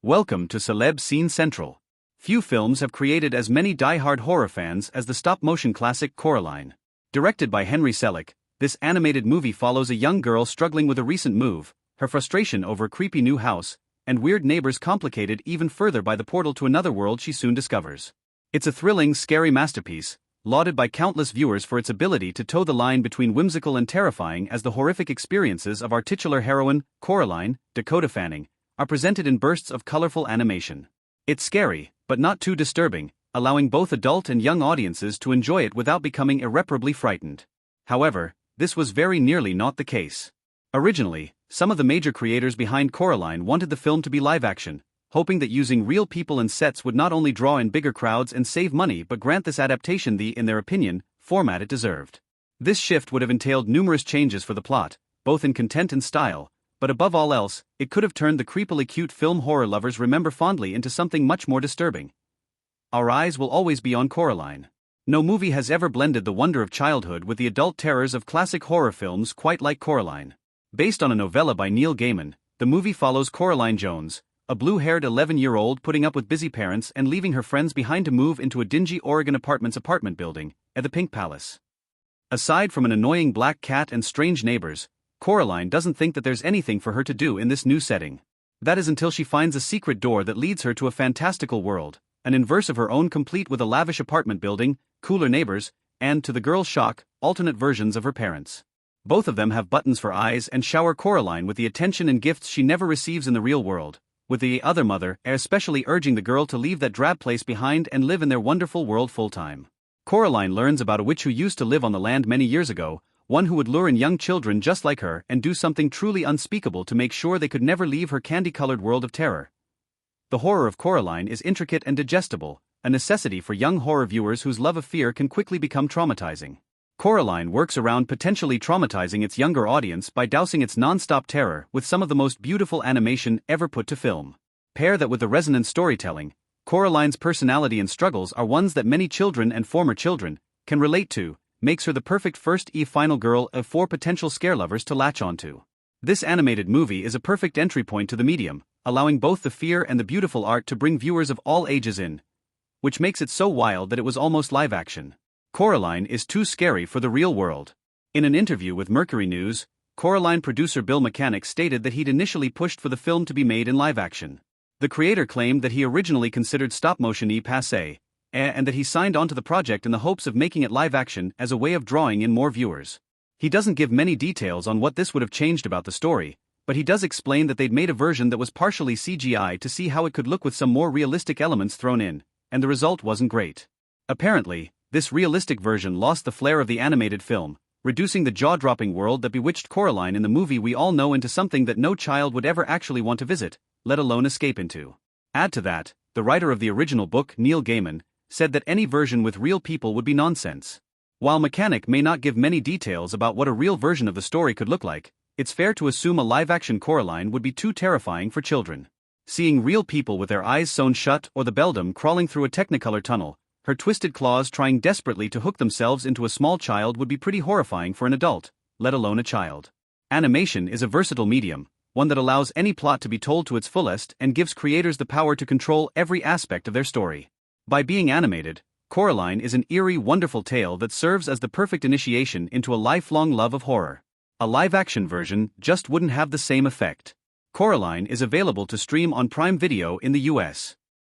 Welcome to Celeb Scene Central. Few films have created as many die-hard horror fans as the stop-motion classic Coraline. Directed by Henry Selick, this animated movie follows a young girl struggling with a recent move, her frustration over a creepy new house, and weird neighbors complicated even further by the portal to another world she soon discovers. It's a thrilling, scary masterpiece, lauded by countless viewers for its ability to toe the line between whimsical and terrifying as the horrific experiences of our titular heroine, Coraline, Dakota Fanning, are presented in bursts of colorful animation. It's scary, but not too disturbing, allowing both adult and young audiences to enjoy it without becoming irreparably frightened. However, this was very nearly not the case. Originally, some of the major creators behind Coraline wanted the film to be live-action, hoping that using real people and sets would not only draw in bigger crowds and save money but grant this adaptation the, in their opinion, format it deserved. This shift would have entailed numerous changes for the plot, both in content and style, but above all else, it could have turned the creepily cute film horror lovers remember fondly into something much more disturbing. Our eyes will always be on Coraline. No movie has ever blended the wonder of childhood with the adult terrors of classic horror films quite like Coraline. Based on a novella by Neil Gaiman, the movie follows Coraline Jones, a blue-haired 11-year-old putting up with busy parents and leaving her friends behind to move into a dingy Oregon apartment building, at the Pink Palace. Aside from an annoying black cat and strange neighbors, Coraline doesn't think that there's anything for her to do in this new setting. That is until she finds a secret door that leads her to a fantastical world, an inverse of her own complete with a lavish apartment building, cooler neighbors, and, to the girl's shock, alternate versions of her parents. Both of them have buttons for eyes and shower Coraline with the attention and gifts she never receives in the real world, with the other mother especially urging the girl to leave that drab place behind and live in their wonderful world full-time. Coraline learns about a witch who used to live on the land many years ago, one who would lure in young children just like her and do something truly unspeakable to make sure they could never leave her candy-colored world of terror. The horror of Coraline is intricate and digestible, a necessity for young horror viewers whose love of fear can quickly become traumatizing. Coraline works around potentially traumatizing its younger audience by dousing its non-stop terror with some of the most beautiful animation ever put to film. Pair that with the resonant storytelling, Coraline's personality and struggles are ones that many children and former children can relate to, makes her the perfect first final girl for potential scare lovers to latch onto. This animated movie is a perfect entry point to the medium, allowing both the fear and the beautiful art to bring viewers of all ages in, which makes it so wild that it was almost live action. Coraline is too scary for the real world. In an interview with Mercury News, Coraline producer Bill Mechanic stated that he'd initially pushed for the film to be made in live action. The creator claimed that he originally considered stop-motion passé, and that he signed onto the project in the hopes of making it live action as a way of drawing in more viewers. He doesn't give many details on what this would have changed about the story, but he does explain that they'd made a version that was partially CGI to see how it could look with some more realistic elements thrown in, and the result wasn't great. Apparently, this realistic version lost the flair of the animated film, reducing the jaw-dropping world that bewitched Coraline in the movie we all know into something that no child would ever actually want to visit, let alone escape into. Add to that, the writer of the original book, Neil Gaiman, said that any version with real people would be nonsense. While Mechanic may not give many details about what a real version of the story could look like, it's fair to assume a live-action Coraline would be too terrifying for children. Seeing real people with their eyes sewn shut or the beldam crawling through a Technicolor tunnel, her twisted claws trying desperately to hook themselves into a small child would be pretty horrifying for an adult, let alone a child. Animation is a versatile medium, one that allows any plot to be told to its fullest and gives creators the power to control every aspect of their story. By being animated, Coraline is an eerie, wonderful tale that serves as the perfect initiation into a lifelong love of horror. A live-action version just wouldn't have the same effect. Coraline is available to stream on Prime Video in the US.